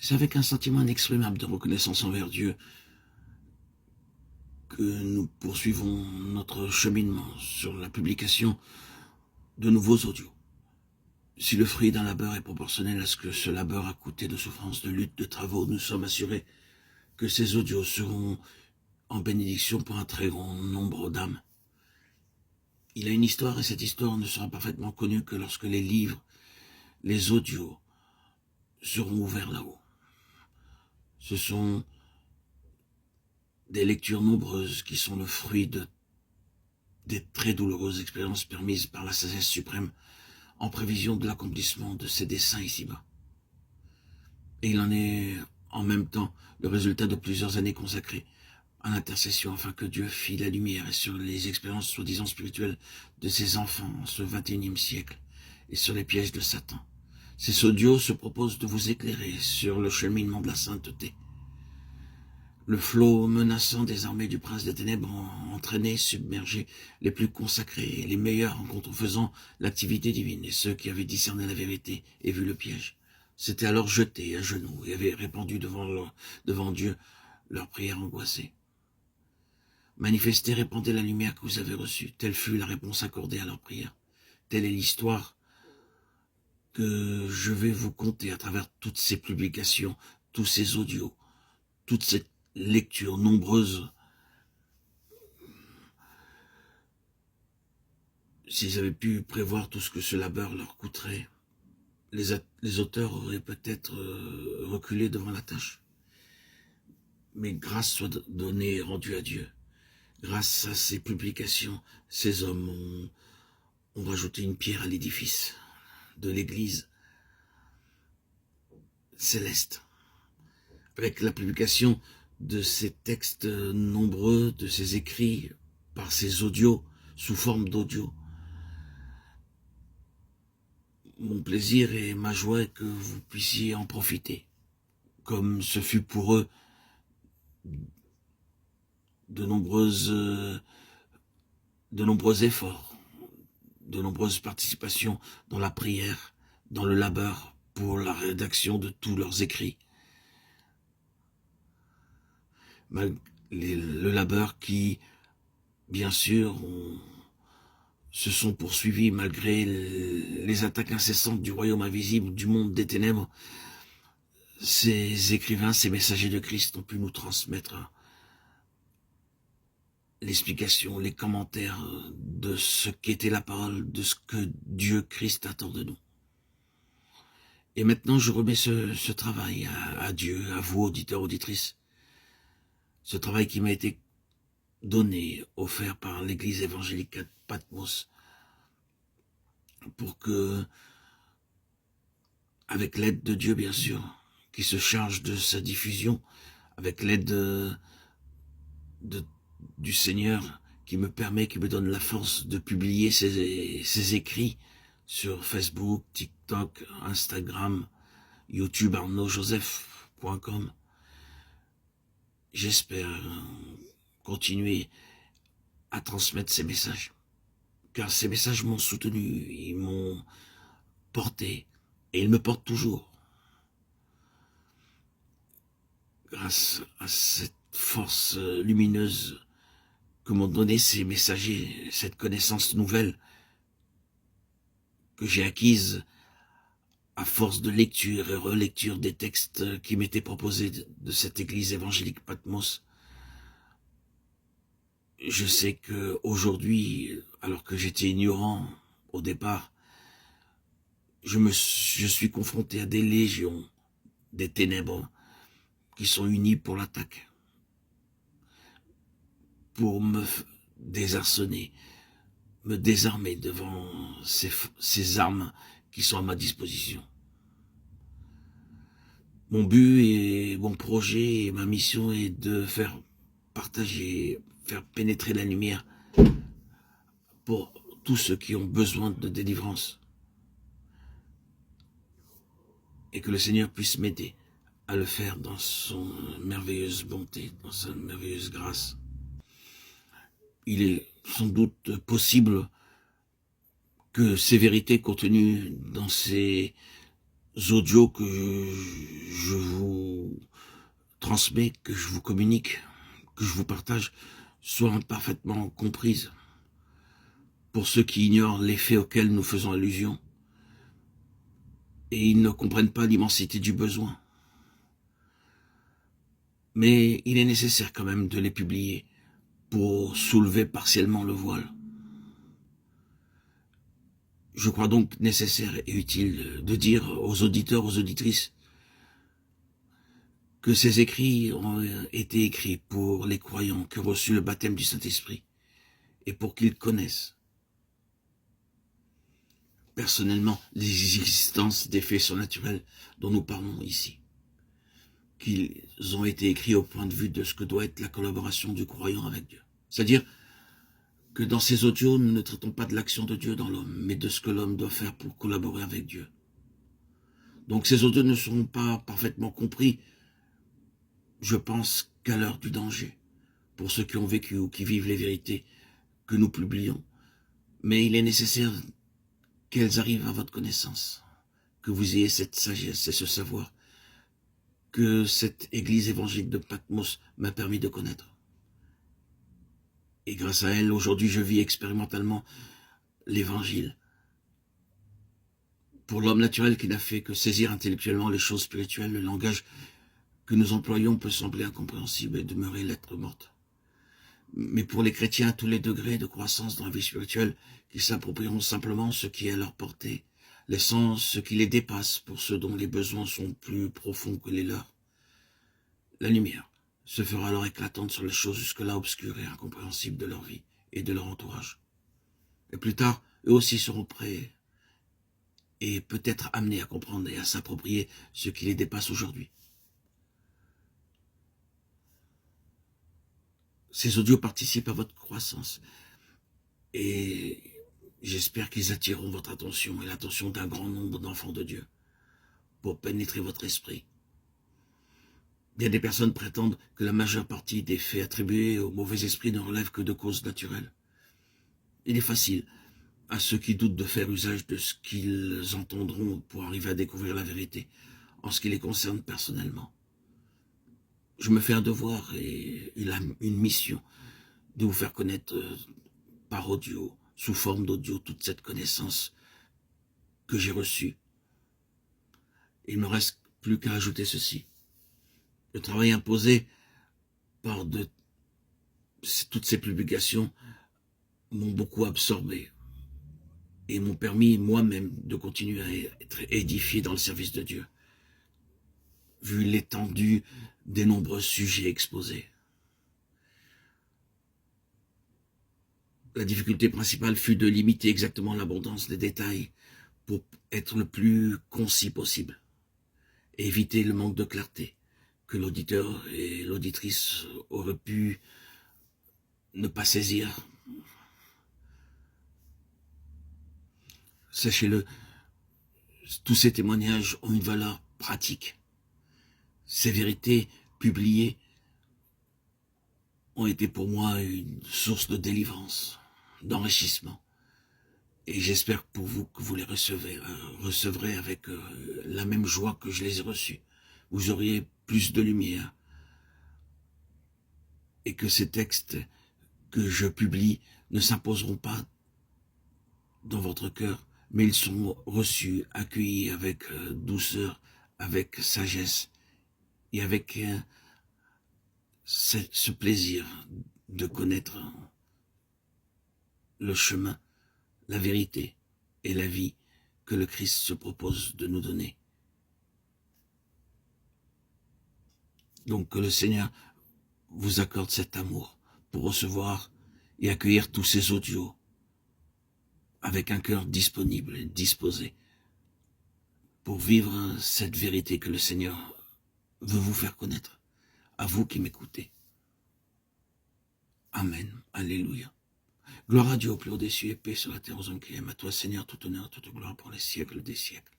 C'est avec un sentiment inexprimable de reconnaissance envers Dieu que nous poursuivons notre cheminement sur la publication de nouveaux audios. Si le fruit d'un labeur est proportionnel à ce que ce labeur a coûté de souffrance, de lutte, de travaux, nous sommes assurés que ces audios seront en bénédiction pour un très grand nombre d'âmes. Il a une histoire et cette histoire ne sera parfaitement connue que lorsque les livres, les audios seront ouverts là-haut. Ce sont des lectures nombreuses qui sont le fruit des très douloureuses expériences permises par la sagesse suprême en prévision de l'accomplissement de ses desseins ici-bas. Et il en est en même temps le résultat de plusieurs années consacrées à l'intercession afin que Dieu fît la lumière sur les expériences soi-disant spirituelles de ses enfants en ce XXIe siècle et sur les pièges de Satan. Ces audios se proposent de vous éclairer sur le cheminement de la sainteté. Le flot menaçant des armées du prince des ténèbres a entraîné, submergé les plus consacrés et les meilleurs en contrefaisant l'activité divine, et ceux qui avaient discerné la vérité et vu le piège s'étaient alors jetés à genoux et avaient répandu devant Dieu leurs prières angoissées. Manifestez, répandez la lumière que vous avez reçue. Telle fut la réponse accordée à leurs prières. Telle est l'histoire que je vais vous conter à travers toutes ces publications, tous ces audios, toute cette lecture nombreuse. S'ils avaient pu prévoir tout ce que ce labeur leur coûterait, les auteurs auraient peut-être reculé devant la tâche. Mais grâce soit donnée et rendue à Dieu. Grâce à ces publications, ces hommes ont rajouté une pierre à l'édifice de l'Église céleste. Avec la publication de ces textes nombreux, de ces écrits, par ces audios, sous forme d'audio, mon plaisir et ma joie est que vous puissiez en profiter, comme ce fut pour eux de nombreux efforts, de nombreuses participations dans la prière, dans le labeur, pour la rédaction de tous leurs écrits. Le labeur qui, bien sûr, se sont poursuivis malgré les attaques incessantes du royaume invisible, du monde des ténèbres. Ces écrivains, ces messagers de Christ ont pu nous transmettre l'explication, les commentaires de ce qu'était la parole, de ce que Dieu Christ attend de nous. Et maintenant, je remets ce travail à Dieu, à vous, auditeurs, auditrices. Ce travail qui m'a été donné, offert par l'église évangélique à Patmos, pour que, avec l'aide de Dieu, bien sûr, qui se charge de sa diffusion, avec l'aide du Seigneur, qui me donne la force de publier ses écrits sur Facebook, TikTok, Instagram, YouTube, arnaudjoseph.com. J'espère continuer à transmettre ces messages, car ces messages m'ont soutenu, ils m'ont porté, et ils me portent toujours. Grâce à cette force lumineuse que m'ont donné ces messagers, cette connaissance nouvelle que j'ai acquise à force de lecture et relecture des textes qui m'étaient proposés de cette église évangélique Patmos. Je sais que aujourd'hui, alors que j'étais ignorant au départ, je suis confronté à des légions, des ténèbres qui sont unies pour l'attaque, pour me désarçonner, me désarmer devant ces armes qui sont à ma disposition. Mon but et mon projet et ma mission est de faire partager, faire pénétrer la lumière pour tous ceux qui ont besoin de délivrance. Et que le Seigneur puisse m'aider à le faire dans son merveilleuse bonté, dans sa merveilleuse grâce. Il est sans doute possible que ces vérités contenues dans ces audios que je vous transmets, que je vous communique, que je vous partage, soient parfaitement comprises. Pour ceux qui ignorent les faits auxquels nous faisons allusion, et ils ne comprennent pas l'immensité du besoin. Mais il est nécessaire quand même de les publier pour soulever partiellement le voile. Je crois donc nécessaire et utile de dire aux auditeurs, aux auditrices, que ces écrits ont été écrits pour les croyants qui ont reçu le baptême du Saint-Esprit et pour qu'ils connaissent personnellement l'existence des faits surnaturels dont nous parlons ici. Qu'ils ont été écrits au point de vue de ce que doit être la collaboration du croyant avec Dieu. C'est-à-dire que dans ces audios, nous ne traitons pas de l'action de Dieu dans l'homme, mais de ce que l'homme doit faire pour collaborer avec Dieu. Donc ces audios ne seront pas parfaitement compris, je pense, qu'à l'heure du danger, pour ceux qui ont vécu ou qui vivent les vérités que nous publions. Mais il est nécessaire qu'elles arrivent à votre connaissance, que vous ayez cette sagesse et ce savoir que cette église évangélique de Patmos m'a permis de connaître. Et grâce à elle, aujourd'hui, je vis expérimentalement l'évangile. Pour l'homme naturel qui n'a fait que saisir intellectuellement les choses spirituelles, le langage que nous employons peut sembler incompréhensible et demeurer lettre morte. Mais pour les chrétiens à tous les degrés de croissance dans la vie spirituelle, qui s'approprieront simplement ce qui est à leur portée, laissant ce qui les dépasse pour ceux dont les besoins sont plus profonds que les leurs, la lumière se fera alors éclatante sur les choses jusque-là obscures et incompréhensibles de leur vie et de leur entourage. Et plus tard, eux aussi seront prêts et peut-être amenés à comprendre et à s'approprier ce qui les dépasse aujourd'hui. Ces audios participent à votre croissance et j'espère qu'ils attireront votre attention et l'attention d'un grand nombre d'enfants de Dieu pour pénétrer votre esprit. Bien des personnes prétendent que la majeure partie des faits attribués au mauvais esprit ne relèvent que de causes naturelles. Il est facile à ceux qui doutent de faire usage de ce qu'ils entendront pour arriver à découvrir la vérité en ce qui les concerne personnellement. Je me fais un devoir et une mission de vous faire connaître par audio, sous forme d'audio, toute cette connaissance que j'ai reçue. Il ne me reste plus qu'à ajouter ceci. Le travail imposé par toutes ces publications m'ont beaucoup absorbé et m'ont permis moi-même de continuer à être édifié dans le service de Dieu, vu l'étendue des nombreux sujets exposés. La difficulté principale fut de limiter exactement l'abondance des détails pour être le plus concis possible et éviter le manque de clarté que l'auditeur et l'auditrice auraient pu ne pas saisir. Sachez-le, tous ces témoignages ont une valeur pratique. Ces vérités publiées ont été pour moi une source de délivrance, d'enrichissement. Et j'espère pour vous que vous les recevrez avec la même joie que je les ai reçus. Vous auriez plus de lumière. Et que ces textes que je publie ne s'imposeront pas dans votre cœur, mais ils sont reçus, accueillis avec douceur, avec sagesse et avec ce plaisir de connaître le chemin, la vérité et la vie que le Christ se propose de nous donner. Donc que le Seigneur vous accorde cet amour pour recevoir et accueillir tous ces audios avec un cœur disponible et disposé pour vivre cette vérité que le Seigneur veut vous faire connaître, à vous qui m'écoutez. Amen. Alléluia. Gloire à Dieu au plus haut des cieux et paix sur la terre aux hommes qui aiment. À toi, Seigneur, tout honneur, toute gloire pour les siècles des siècles.